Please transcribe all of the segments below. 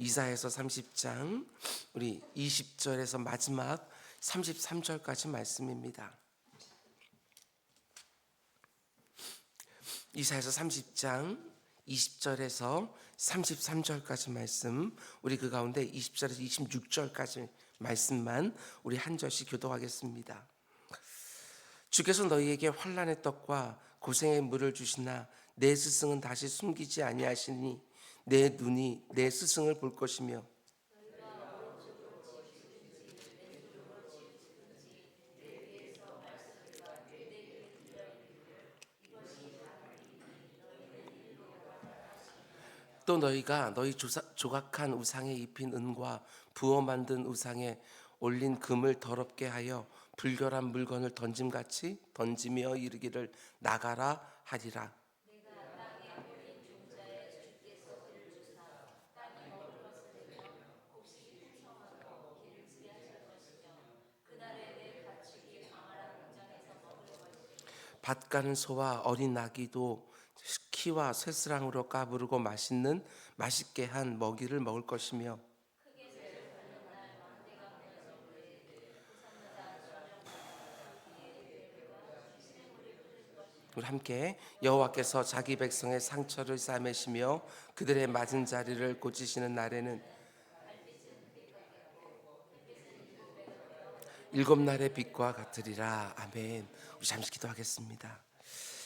이사야서 30장 우리 20절에서 마지막 33절까지 말씀입니다. 이사야서 30장 20절에서 33절까지 말씀, 우리 그 가운데 20절에서 26절까지 말씀만 우리 한 절씩 교독하겠습니다. 주께서 너희에게 환난의 떡과 고생의 물을 주시나 내 스승은 다시 숨기지 아니하시니 내 눈이 내 스승을 볼 것이며 또 너희가 너희 조각한 우상에 입힌 은과 부어 만든 우상에 올린 금을 더럽게 하여 불결한 물건을 던짐같이 던지며 이르기를 나가라 하리라. 밭 가는 소와 어린 나귀도 키와 쇠스랑으로 까부르고 맛있게 한 먹이를 먹을 것이며 우리 함께 여호와께서 자기 백성의 상처를 싸매시며 그들의 맞은 자리를 고치시는 날에는 일곱 날의 빛과 같으리라. 아멘. 우리 잠시 기도하겠습니다.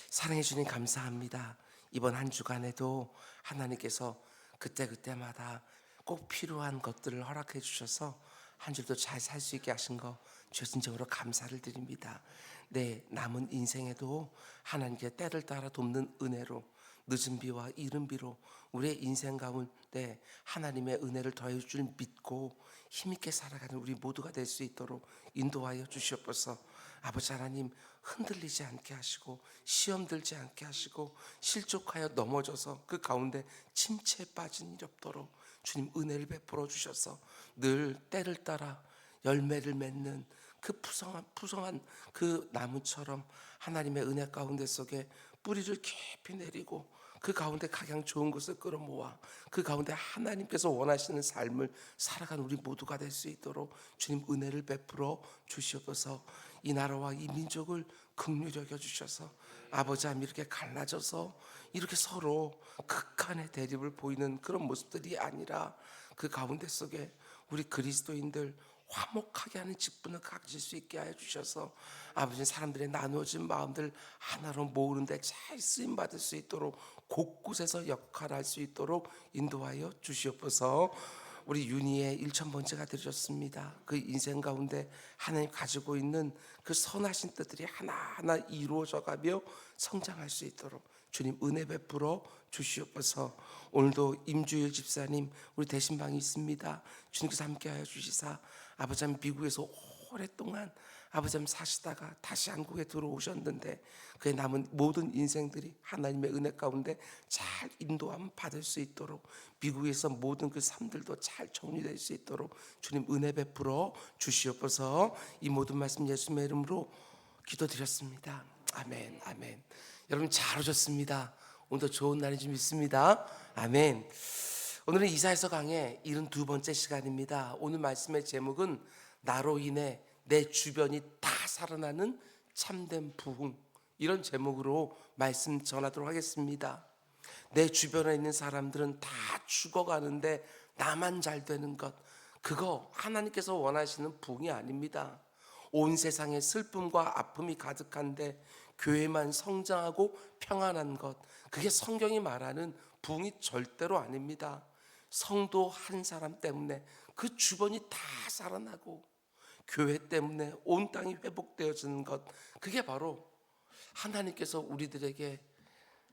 사랑해 주님 감사합니다. 이번 한 주간에도 하나님께서 그때그때마다 꼭 필요한 것들을 허락해 주셔서 한 주도 잘 살 수 있게 하신 거 진정으로 감사를 드립니다. 내 남은 인생에도 하나님께 때를 따라 돕는 은혜로 늦은 비와 이른 비로 우리의 인생 가운데 하나님의 은혜를 더해 줄 믿고 힘있게 살아가는 우리 모두가 될 수 있도록 인도하여 주시옵소서. 아버지 하나님, 흔들리지 않게 하시고 시험 들지 않게 하시고 실족하여 넘어져서 그 가운데 침체에 빠진 일이 없도록 주님 은혜를 베풀어 주셔서 늘 때를 따라 열매를 맺는 그 푸성한 그 나무처럼 하나님의 은혜 가운데 속에 뿌리를 깊이 내리고 그 가운데 가장 좋은 것을 끌어모아 그 가운데 하나님께서 원하시는 삶을 살아가는 우리 모두가 될 수 있도록 주님 은혜를 베풀어 주시옵소서. 이 나라와 이 민족을 긍휼히 여겨 주셔서 아버지 하나님 이렇게 갈라져서 이렇게 서로 극한의 대립을 보이는 그런 모습들이 아니라 그 가운데 속에 우리 그리스도인들 화목하게 하는 직분을 가질 수 있게 하여 주셔서 아버지 사람들의 나누어진 마음들 하나로 모으는데 잘 쓰임 받을 수 있도록 곳곳에서 역할할 수 있도록 인도하여 주시옵소서. 우리 윤희의 1000번째가 드려졌습니다. 그 인생 가운데 하나님 가지고 있는 그 선하신 뜻들이 하나하나 이루어져 가며 성장할 수 있도록 주님 은혜 베풀어 주시옵소서. 오늘도 임주일 집사님 우리 대신방이 있습니다. 주님께서 함께하여 주시사 아버지 미국에서 오랫동안 아버지 사시다가 다시 한국에 들어오셨는데 그의 남은 모든 인생들이 하나님의 은혜 가운데 잘 인도함 받을 수 있도록 미국에서 모든 그 삶들도 잘 정리될 수 있도록 주님 은혜 베풀어 주시옵소서. 이 모든 말씀 예수님의 이름으로 기도드렸습니다. 아멘. 아멘. 여러분 잘 오셨습니다. 오늘도 좋은 날인 줄 믿습니다. 아멘. 오늘은 이사야서 강의 72번째 시간입니다. 오늘 말씀의 제목은 나로 인해 내 주변이 다 살아나는 참된 부흥, 이런 제목으로 말씀 전하도록 하겠습니다. 내 주변에 있는 사람들은 다 죽어가는데 나만 잘 되는 것, 그거 하나님께서 원하시는 부흥이 아닙니다. 온 세상에 슬픔과 아픔이 가득한데 교회만 성장하고 평안한 것, 그게 성경이 말하는 부흥이 절대로 아닙니다. 성도 한 사람 때문에 그 주변이 다 살아나고 교회 때문에 온 땅이 회복되어지는 것, 그게 바로 하나님께서 우리들에게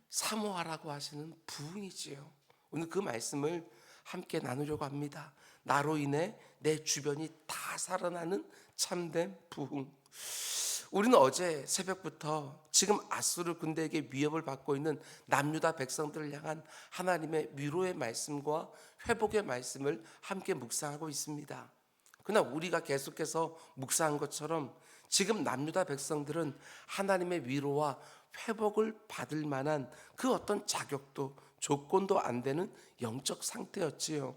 사모하라고 하시는 부흥이지요. 오늘 그 말씀을 함께 나누려고 합니다. 나로 인해 내 주변이 다 살아나는 참된 부흥. 우리는 어제 새벽부터 지금 아수르 군대에게 위협을 받고 있는 남유다 백성들을 향한 하나님의 위로의 말씀과 회복의 말씀을 함께 묵상하고 있습니다. 그러나 우리가 계속해서 묵상한 것처럼 지금 남유다 백성들은 하나님의 위로와 회복을 받을 만한 그 어떤 자격도 조건도 안 되는 영적 상태였지요.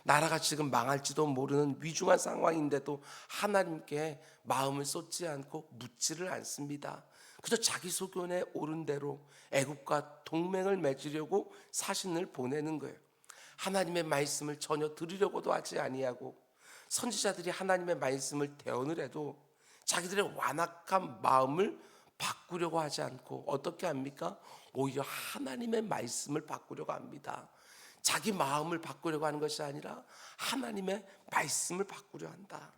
나라가 지금 망할지도 모르는 위중한 상황인데도 하나님께 마음을 쏟지 않고 묻지를 않습니다. 그저 자기 소견에 오른 대로 애굽과 동맹을 맺으려고 사신을 보내는 거예요. 하나님의 말씀을 전혀 들으려고도 하지 아니하고, 선지자들이 하나님의 말씀을 대언을 해도 자기들의 완악한 마음을 바꾸려고 하지 않고 어떻게 합니까? 오히려 하나님의 말씀을 바꾸려고 합니다. 자기 마음을 바꾸려고 하는 것이 아니라 하나님의 말씀을 바꾸려 한다.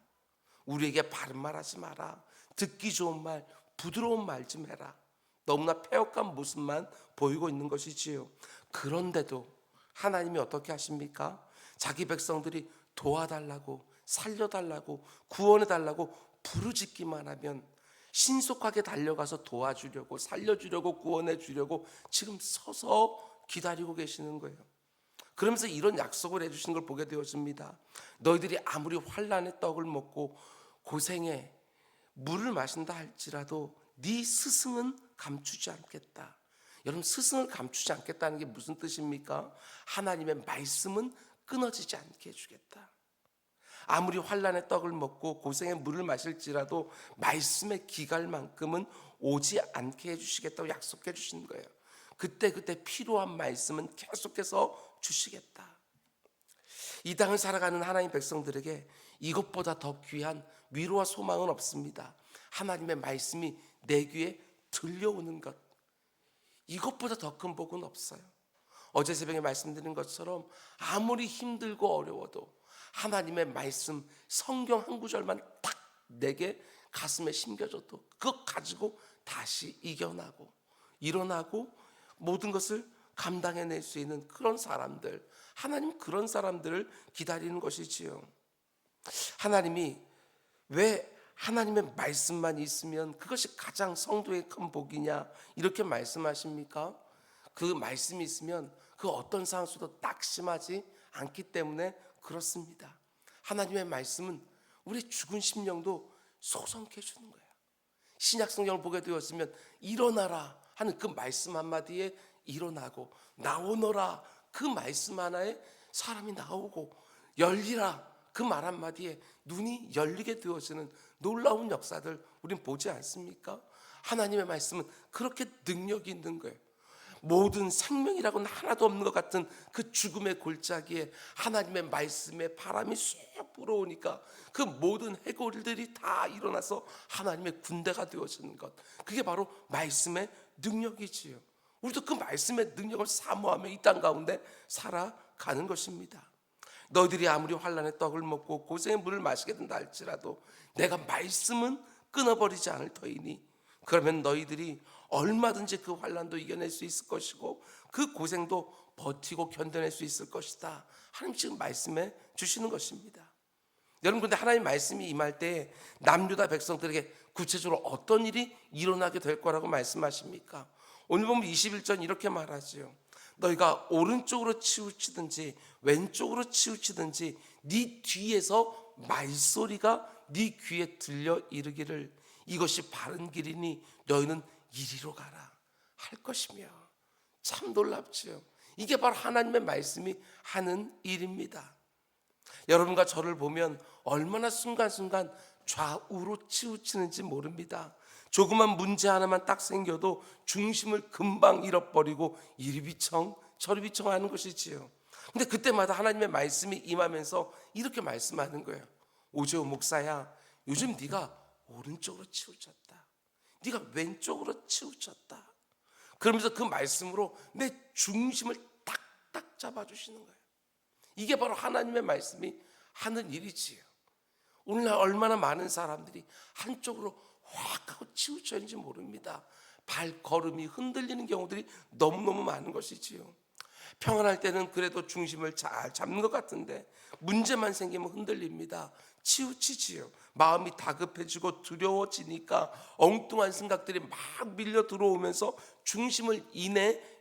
우리에게 바른 말 하지 마라. 듣기 좋은 말, 부드러운 말 좀 해라. 너무나 패역한 모습만 보이고 있는 것이지요. 그런데도 하나님이 어떻게 하십니까? 자기 백성들이 도와달라고, 살려달라고, 구원해달라고 부르짖기만 하면 신속하게 달려가서 도와주려고, 살려주려고, 구원해주려고 지금 서서 기다리고 계시는 거예요. 그러면서 이런 약속을 해주신 걸 보게 되었습니다. 너희들이 아무리 환난의 떡을 먹고 고생에 물을 마신다 할지라도 네 스승은 감추지 않겠다. 여러분, 스승을 감추지 않겠다는 게 무슨 뜻입니까? 하나님의 말씀은 끊어지지 않게 해주겠다. 아무리 환난의 떡을 먹고 고생의 물을 마실지라도 말씀의 기갈만큼은 오지 않게 해주시겠다고 약속해 주신 거예요. 그때 필요한 말씀은 계속해서 주시겠다. 이 땅을 살아가는 하나님 백성들에게 이것보다 더 귀한 위로와 소망은 없습니다. 하나님의 말씀이 내 귀에 들려오는 것, 이것보다 더 큰 복은 없어요. 어제 새벽에 말씀드린 것처럼 아무리 힘들고 어려워도 하나님의 말씀, 성경 한 구절만 딱 내게 가슴에 심겨져도 그것 가지고 다시 이겨나고 일어나고 모든 것을 감당해낼 수 있는 그런 사람들, 하나님 그런 사람들을 기다리는 것이지요. 하나님이 왜 하나님의 말씀만 있으면 그것이 가장 성도의 큰 복이냐 이렇게 말씀하십니까? 그 말씀이 있으면 그 어떤 상황 속도 낙심하지 않기 때문에 그렇습니다. 하나님의 말씀은 우리 죽은 심령도 소성케 해주는 거예요. 신약 성경을 보게 되었으면 일어나라 하는 그 말씀 한마디에 일어나고, 나오너라 그 말씀 하나에 사람이 나오고, 열리라 그 말 한마디에 눈이 열리게 되어지는 놀라운 역사들 우린 보지 않습니까? 하나님의 말씀은 그렇게 능력이 있는 거예요. 모든 생명이라고는 하나도 없는 것 같은 그 죽음의 골짜기에 하나님의 말씀에 바람이 쑥 불어오니까 그 모든 해골들이 다 일어나서 하나님의 군대가 되어지는 것, 그게 바로 말씀의 능력이지요. 우리도 그 말씀의 능력을 사모하며 이 땅 가운데 살아가는 것입니다. 너희들이 아무리 환난의 떡을 먹고 고생의 물을 마시게 된다 할지라도 내가 말씀은 끊어버리지 않을 터이니, 그러면 너희들이 얼마든지 그 환난도 이겨낼 수 있을 것이고 그 고생도 버티고 견뎌낼 수 있을 것이다. 하나님 지금 말씀해 주시는 것입니다. 여러분, 그런데 하나님 말씀이 임할 때 남유다 백성들에게 구체적으로 어떤 일이 일어나게 될 거라고 말씀하십니까? 오늘 보면 21절 이렇게 말하지요. 너희가 오른쪽으로 치우치든지 왼쪽으로 치우치든지 네 뒤에서 말소리가 네 귀에 들려 이르기를 이것이 바른 길이니 너희는 이리로 가라 할 것이며. 참 놀랍지요. 이게 바로 하나님의 말씀이 하는 일입니다. 여러분과 저를 보면 얼마나 순간순간 좌우로 치우치는지 모릅니다. 조그만 문제 하나만 딱 생겨도 중심을 금방 잃어버리고 이리 비청 저리 비청 하는 것이지요. 근데 그때마다 하나님의 말씀이 임하면서 이렇게 말씀하는 거예요. 오재호 목사야, 요즘 네가 오른쪽으로 치우쳤다, 네가 왼쪽으로 치우쳤다. 그러면서 그 말씀으로 내 중심을 딱딱 잡아주시는 거예요. 이게 바로 하나님의 말씀이 하는 일이지요. 오늘날 얼마나 많은 사람들이 한쪽으로 확 하고 치우쳐 있는지 모릅니다. 발걸음이 흔들리는 경우들이 너무너무 많은 것이지요. 평안할 때는 그래도 중심을 잘 잡는 것 같은데 문제만 생기면 흔들립니다. 치우치지요. 마음이 다급해지고 두려워지니까 엉뚱한 생각들이 막 밀려 들어오면서 중심을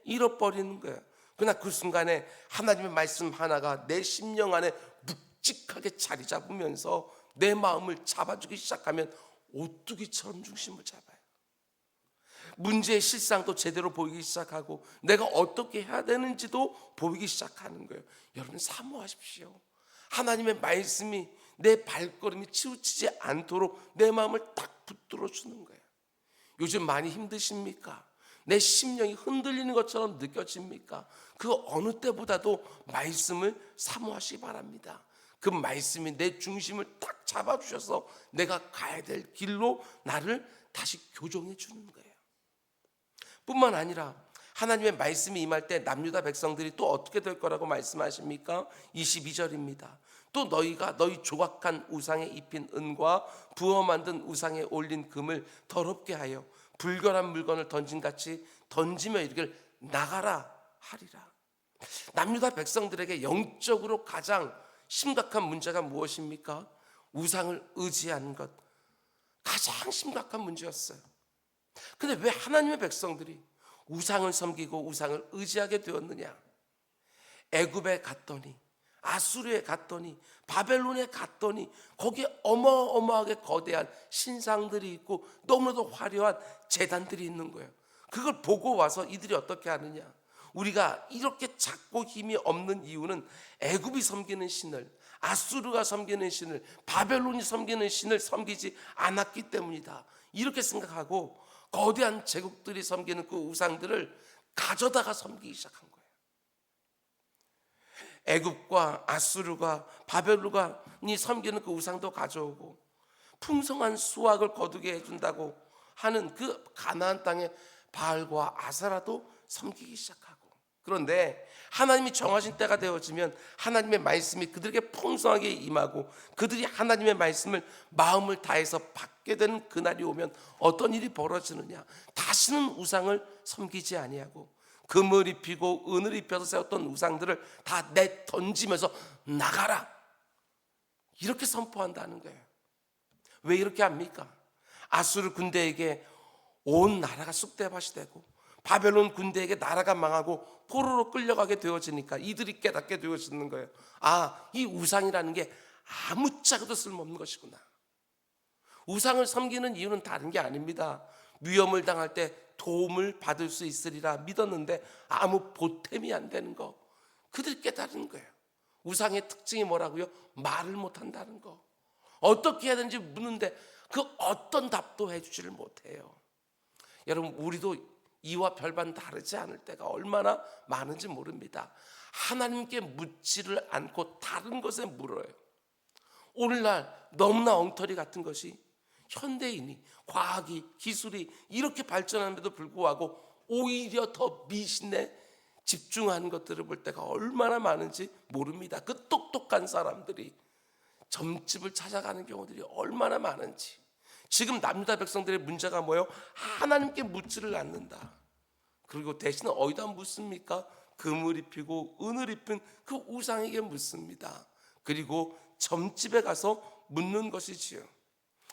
잃어버리는 거예요. 그러나 그 순간에 하나님의 말씀 하나가 내 심령 안에 묵직하게 자리 잡으면서 내 마음을 잡아주기 시작하면 오뚜기처럼 중심을 잡아요. 문제의 실상도 제대로 보이기 시작하고 내가 어떻게 해야 되는지도 보이기 시작하는 거예요. 여러분, 사모하십시오. 하나님의 말씀이 내 발걸음이 치우치지 않도록 내 마음을 딱 붙들어 주는 거예요. 요즘 많이 힘드십니까? 내 심령이 흔들리는 것처럼 느껴집니까? 그 어느 때보다도 말씀을 사모하시기 바랍니다. 그 말씀이 내 중심을 딱 잡아주셔서 내가 가야 될 길로 나를 다시 교정해 주는 거예요. 뿐만 아니라 하나님의 말씀이 임할 때 남유다 백성들이 또 어떻게 될 거라고 말씀하십니까? 22절입니다. 또 너희가 너희 조각한 우상에 입힌 은과 부어 만든 우상에 올린 금을 더럽게 하여 불결한 물건을 던진같이 던지며 이르기를 나가라 하리라. 남유다 백성들에게 영적으로 가장 심각한 문제가 무엇입니까? 우상을 의지하는 것, 가장 심각한 문제였어요. 근데 왜 하나님의 백성들이 우상을 섬기고 우상을 의지하게 되었느냐? 애굽에 갔더니, 아수르에 갔더니, 바벨론에 갔더니 거기에 어마어마하게 거대한 신상들이 있고 너무나도 화려한 제단들이 있는 거예요. 그걸 보고 와서 이들이 어떻게 하느냐? 우리가 이렇게 작고 힘이 없는 이유는 애굽이 섬기는 신을, 아수르가 섬기는 신을, 바벨론이 섬기는 신을 섬기지 않았기 때문이다. 이렇게 생각하고 거대한 제국들이 섬기는 그 우상들을 가져다가 섬기기 시작한 거예요. 애굽과 아수르가 바벨론이 섬기는 그 우상도 가져오고 풍성한 수확을 거두게 해준다고 하는 그 가나안 땅의 바알과 아세라도 섬기기 시작하고, 그런데 하나님이 정하신 때가 되어지면 하나님의 말씀이 그들에게 풍성하게 임하고 그들이 하나님의 말씀을 마음을 다해서 받게 되는 그날이 오면 어떤 일이 벌어지느냐? 다시는 우상을 섬기지 아니하고 금을 입히고 은을 입혀서 세웠던 우상들을 다 내던지면서 나가라, 이렇게 선포한다는 거예요. 왜 이렇게 합니까? 아수르 군대에게 온 나라가 쑥대밭이 되고 바벨론 군대에게 나라가 망하고 포로로 끌려가게 되어지니까 이들이 깨닫게 되어지는 거예요. 아, 이 우상이라는 게 아무짝에도 쓸모없는 것이구나. 우상을 섬기는 이유는 다른 게 아닙니다. 위험을 당할 때 도움을 받을 수 있으리라 믿었는데 아무 보탬이 안 되는 거, 그들이 깨달은 거예요. 우상의 특징이 뭐라고요? 말을 못한다는 거. 어떻게 해야 되는지 묻는데 그 어떤 답도 해주지를 못해요. 여러분, 우리도 이와 별반 다르지 않을 때가 얼마나 많은지 모릅니다. 하나님께 묻지를 않고 다른 것에 물어요. 오늘날 너무나 엉터리 같은 것이, 현대인이 과학이 기술이 이렇게 발전하는데도 불구하고 오히려 더 미신에 집중하는 것들을 볼 때가 얼마나 많은지 모릅니다. 그 똑똑한 사람들이 점집을 찾아가는 경우들이 얼마나 많은지. 지금 남유다 백성들의 문제가 뭐예요? 하나님께 묻지를 않는다. 그리고 대신 어디다 묻습니까? 금을 입히고 은을 입힌 그 우상에게 묻습니다. 그리고 점집에 가서 묻는 것이지요.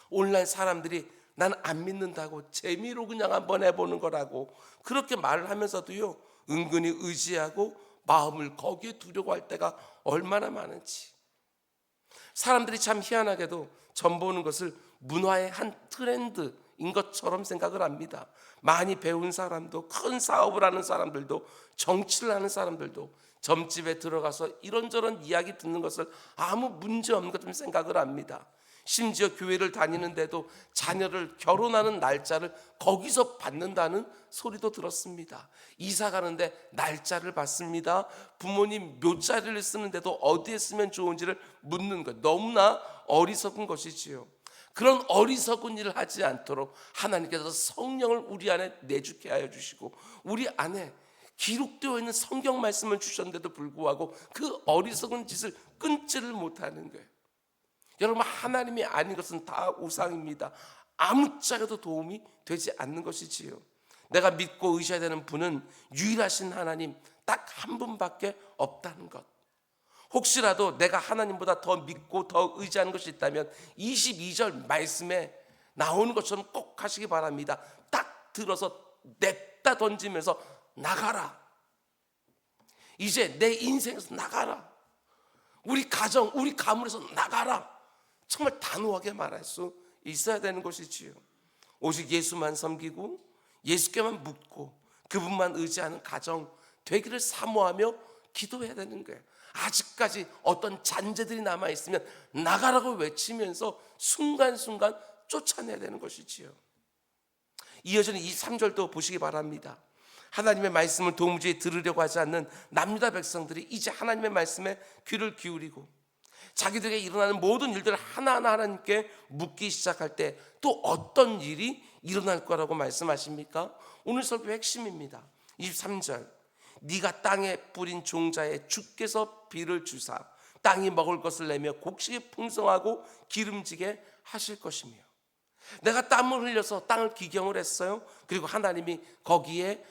오늘날 사람들이 난 안 믿는다고, 재미로 그냥 한번 해보는 거라고 그렇게 말을 하면서도요, 은근히 의지하고 마음을 거기에 두려고 할 때가 얼마나 많은지. 사람들이 참 희한하게도 점 보는 것을 문화의 한 트렌드인 것처럼 생각을 합니다. 많이 배운 사람도, 큰 사업을 하는 사람들도, 정치를 하는 사람들도 점집에 들어가서 이런저런 이야기 듣는 것을 아무 문제 없는 것처럼 생각을 합니다. 심지어 교회를 다니는데도 자녀를 결혼하는 날짜를 거기서 받는다는 소리도 들었습니다. 이사 가는데 날짜를 받습니다. 부모님 묘자리를 쓰는데도 어디에 쓰면 좋은지를 묻는 것, 너무나 어리석은 것이지요. 그런 어리석은 일을 하지 않도록 하나님께서 성령을 우리 안에 내주게 하여 주시고 우리 안에 기록되어 있는 성경 말씀을 주셨는데도 불구하고 그 어리석은 짓을 끊지를 못하는 거예요. 여러분, 하나님이 아닌 것은 다 우상입니다. 아무짝에도 도움이 되지 않는 것이지요. 내가 믿고 의지해야 되는 분은 유일하신 하나님 딱 한 분밖에 없다는 것. 혹시라도 내가 하나님보다 더 믿고 더 의지하는 것이 있다면 22절 말씀에 나오는 것처럼 꼭 하시기 바랍니다. 딱 들어서 냅다 던지면서 나가라. 이제 내 인생에서 나가라. 우리 가정, 우리 가문에서 나가라. 정말 단호하게 말할 수 있어야 되는 것이지요. 오직 예수만 섬기고 예수께만 묻고 그분만 의지하는 가정 되기를 사모하며 기도해야 되는 거예요. 아직까지 어떤 잔재들이 남아있으면 나가라고 외치면서 순간순간 쫓아내야 되는 것이지요. 이어지는 23절도 보시기 바랍니다. 하나님의 말씀을 도무지 들으려고 하지 않는 남유다 백성들이 이제 하나님의 말씀에 귀를 기울이고 자기들에게 일어나는 모든 일들을 하나하나 하나님께 묻기 시작할 때 또 어떤 일이 일어날 거라고 말씀하십니까? 오늘 설교의 핵심입니다. 23절, 네가 땅에 뿌린 종자에 주께서 비를 주사 땅이 먹을 것을 내며 곡식이 풍성하고 기름지게 하실 것이며, 내가 땀을 흘려서 땅을 기경을 했어요. 그리고 하나님이 거기에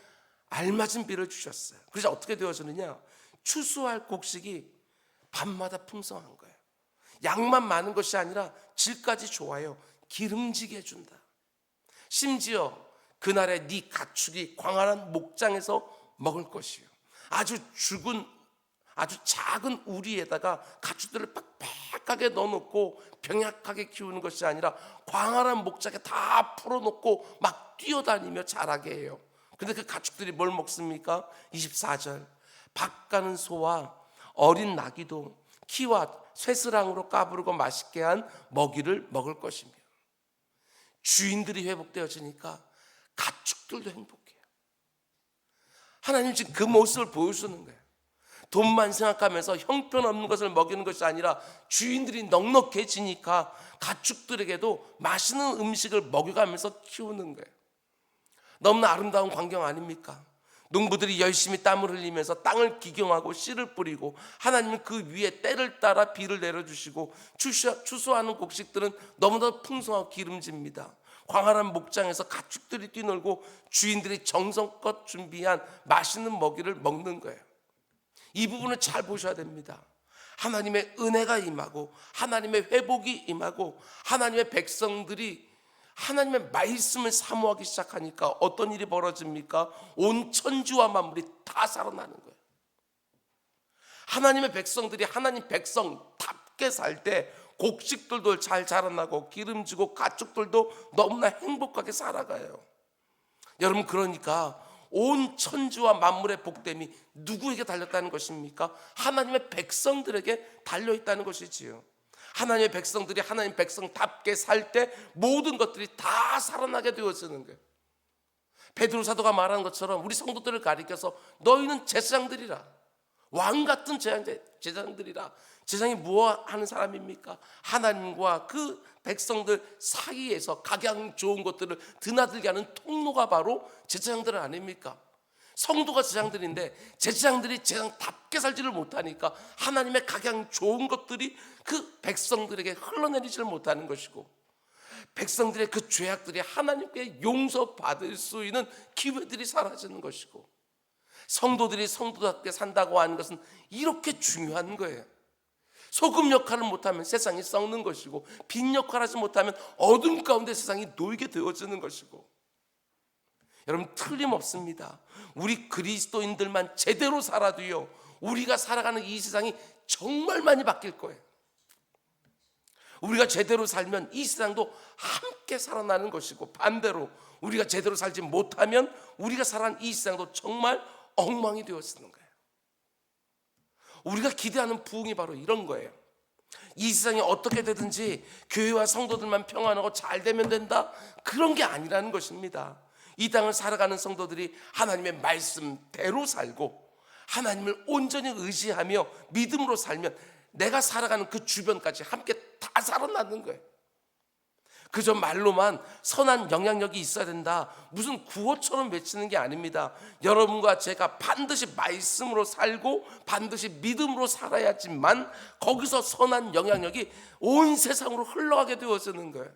알맞은 비를 주셨어요. 그래서 어떻게 되어지느냐? 추수할 곡식이 밤마다 풍성한 거예요. 양만 많은 것이 아니라 질까지 좋아요. 기름지게 해준다. 심지어 그날에 네 가축이 광활한 목장에서 먹을 것이요, 아주 작은 우리에다가 가축들을 빡빡하게 넣어놓고 병약하게 키우는 것이 아니라 광활한 목장에 다 풀어놓고 막 뛰어다니며 자라게 해요. 근데 그 가축들이 뭘 먹습니까? 24절, 밥 가는 소와 어린 나귀도 키와 쇠스랑으로 까부르고 맛있게 한 먹이를 먹을 것이며, 주인들이 회복되어지니까 가축들도 행복해요. 하나님 지금 그 모습을 보여주는 거예요. 돈만 생각하면서 형편없는 것을 먹이는 것이 아니라 주인들이 넉넉해지니까 가축들에게도 맛있는 음식을 먹여가면서 키우는 거예요. 너무나 아름다운 광경 아닙니까? 농부들이 열심히 땀을 흘리면서 땅을 기경하고 씨를 뿌리고 하나님은 그 위에 때를 따라 비를 내려주시고 추수하는 곡식들은 너무나 풍성하고 기름집니다. 광활한 목장에서 가축들이 뛰놀고 주인들이 정성껏 준비한 맛있는 먹이를 먹는 거예요. 이 부분을 잘 보셔야 됩니다. 하나님의 은혜가 임하고 하나님의 회복이 임하고 하나님의 백성들이 하나님의 말씀을 사모하기 시작하니까 어떤 일이 벌어집니까? 온 천지와 만물이 다 살아나는 거예요. 하나님의 백성들이 하나님 백성답게 살 때 곡식들도 잘 자라나고 기름지고 가축들도 너무나 행복하게 살아가요. 여러분, 그러니까 온 천지와 만물의 복됨이 누구에게 달렸다는 것입니까? 하나님의 백성들에게 달려있다는 것이지요. 하나님의 백성들이 하나님 백성답게 살 때 모든 것들이 다 살아나게 되어지는 거예요. 베드로 사도가 말하는 것처럼 우리 성도들을 가리켜서 너희는 제사장들이라, 왕 같은 제사장들이라. 제사장이 무엇 하는 사람입니까? 하나님과 그 백성들 사이에서 각양 좋은 것들을 드나들게 하는 통로가 바로 제사장들 아닙니까? 성도가 제사장들인데 제사장들이 제사장답게 살지를 못하니까 하나님의 각양 좋은 것들이 그 백성들에게 흘러내리지를 못하는 것이고, 백성들의 그 죄악들이 하나님께 용서받을 수 있는 기회들이 사라지는 것이고, 성도들이 성도답게 산다고 하는 것은 이렇게 중요한 거예요. 소금 역할을 못하면 세상이 썩는 것이고, 빛 역할을 하지 못하면 어둠 가운데 세상이 놓이게 되어지는 것이고, 여러분 틀림없습니다. 우리 그리스도인들만 제대로 살아도요, 우리가 살아가는 이 세상이 정말 많이 바뀔 거예요. 우리가 제대로 살면 이 세상도 함께 살아나는 것이고, 반대로 우리가 제대로 살지 못하면 우리가 살아가는 이 세상도 정말 엉망이 되어지는 거예요. 우리가 기대하는 부흥이 바로 이런 거예요. 이 세상이 어떻게 되든지 교회와 성도들만 평안하고 잘 되면 된다, 그런 게 아니라는 것입니다. 이 땅을 살아가는 성도들이 하나님의 말씀대로 살고 하나님을 온전히 의지하며 믿음으로 살면 내가 살아가는 그 주변까지 함께 다 살아나는 거예요. 그저 말로만 선한 영향력이 있어야 된다, 무슨 구호처럼 외치는 게 아닙니다. 여러분과 제가 반드시 말씀으로 살고 반드시 믿음으로 살아야지만 거기서 선한 영향력이 온 세상으로 흘러가게 되어지는 거예요.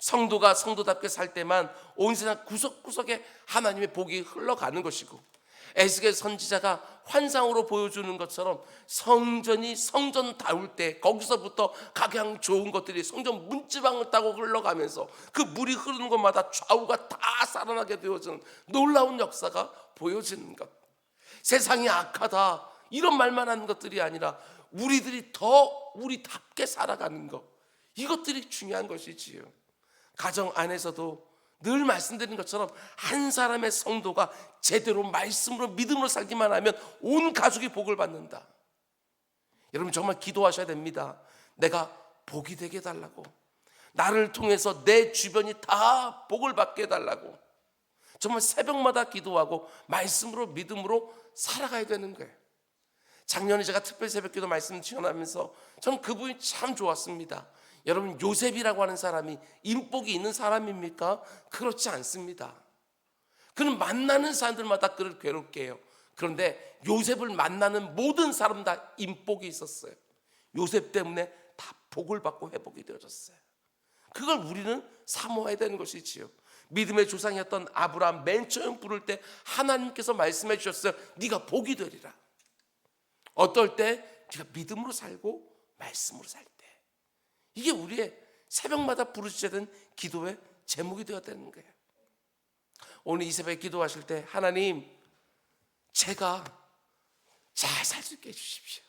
성도가 성도답게 살 때만 온 세상 구석구석에 하나님의 복이 흘러가는 것이고, 에스겔 선지자가 환상으로 보여주는 것처럼 성전이 성전다울 때 거기서부터 각양 좋은 것들이 성전 문지방을 따고 흘러가면서 그 물이 흐르는 곳마다 좌우가 다 살아나게 되어지는 놀라운 역사가 보여지는 것. 세상이 악하다 이런 말만 하는 것들이 아니라 우리들이 더 우리답게 살아가는 것, 이것들이 중요한 것이지요. 가정 안에서도 늘 말씀드린 것처럼 한 사람의 성도가 제대로 말씀으로 믿음으로 살기만 하면 온 가족이 복을 받는다. 여러분 정말 기도하셔야 됩니다. 내가 복이 되게 해달라고, 나를 통해서 내 주변이 다 복을 받게 해달라고. 정말 새벽마다 기도하고 말씀으로 믿음으로 살아가야 되는 거예요. 작년에 제가 특별 새벽기도 말씀 지원하면서 저는 그분이 참 좋았습니다. 여러분, 요셉이라고 하는 사람이 인복이 있는 사람입니까? 그렇지 않습니다. 그는 만나는 사람들마다 그를 괴롭게 해요. 그런데 요셉을 만나는 모든 사람 다 인복이 있었어요. 요셉 때문에 다 복을 받고 회복이 되어졌어요. 그걸 우리는 사모해야 되는 것이지요. 믿음의 조상이었던 아브라함 맨 처음 부를 때 하나님께서 말씀해 주셨어요. 네가 복이 되리라. 어떨 때? 네가 믿음으로 살고 말씀으로 살 때. 이게 우리의 새벽마다 부르셔야 되는 기도의 제목이 되어야 되는 거예요. 오늘 이 새벽에 기도하실 때 하나님, 제가 잘 살 수 있게 해주십시오.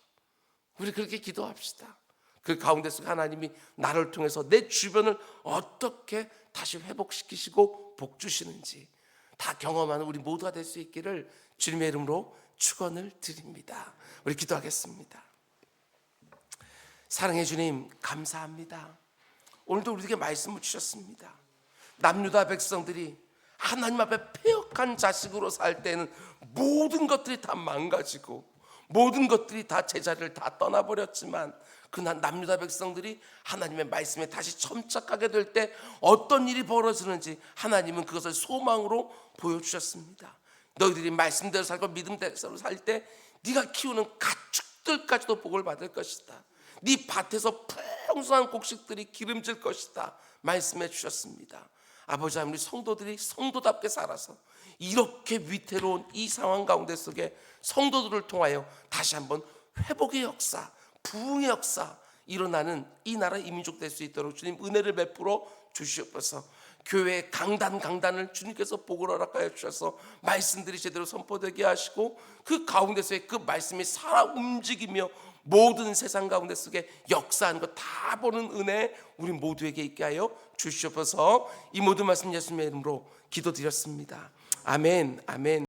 우리 그렇게 기도합시다. 그 가운데서 하나님이 나를 통해서 내 주변을 어떻게 다시 회복시키시고 복 주시는지 다 경험하는 우리 모두가 될 수 있기를 주님의 이름으로 축원을 드립니다. 우리 기도하겠습니다. 사랑해 주님, 감사합니다. 오늘도 우리에게 말씀을 주셨습니다. 남유다 백성들이 하나님 앞에 패역한 자식으로 살 때는 모든 것들이 다 망가지고 모든 것들이 다 제자리를 다 떠나버렸지만, 그날 남유다 백성들이 하나님의 말씀에 다시 점착하게 될 때 어떤 일이 벌어지는지 하나님은 그것을 소망으로 보여주셨습니다. 너희들이 말씀대로 살고 믿음대로 살 때 네가 키우는 가축들까지도 복을 받을 것이다. 네 밭에서 풍성한 곡식들이 기름질 것이다 말씀해 주셨습니다. 아버지 하나님, 우리 성도들이 성도답게 살아서 이렇게 위태로운 이 상황 가운데 속에 성도들을 통하여 다시 한번 회복의 역사, 부흥의 역사 일어나는 이 나라 이민족 될 수 있도록 주님 은혜를 베풀어 주시옵소서. 교회의 강단을 주님께서 복을 허락하여 주셔서 말씀들이 제대로 선포되게 하시고 그 가운데서의 그 말씀이 살아 움직이며 모든 세상 가운데 속에 역사하는 것 다 보는 은혜 우리 모두에게 있게 하여 주시옵소서. 이 모든 말씀 예수님의 이름으로 기도드렸습니다. 아멘, 아멘.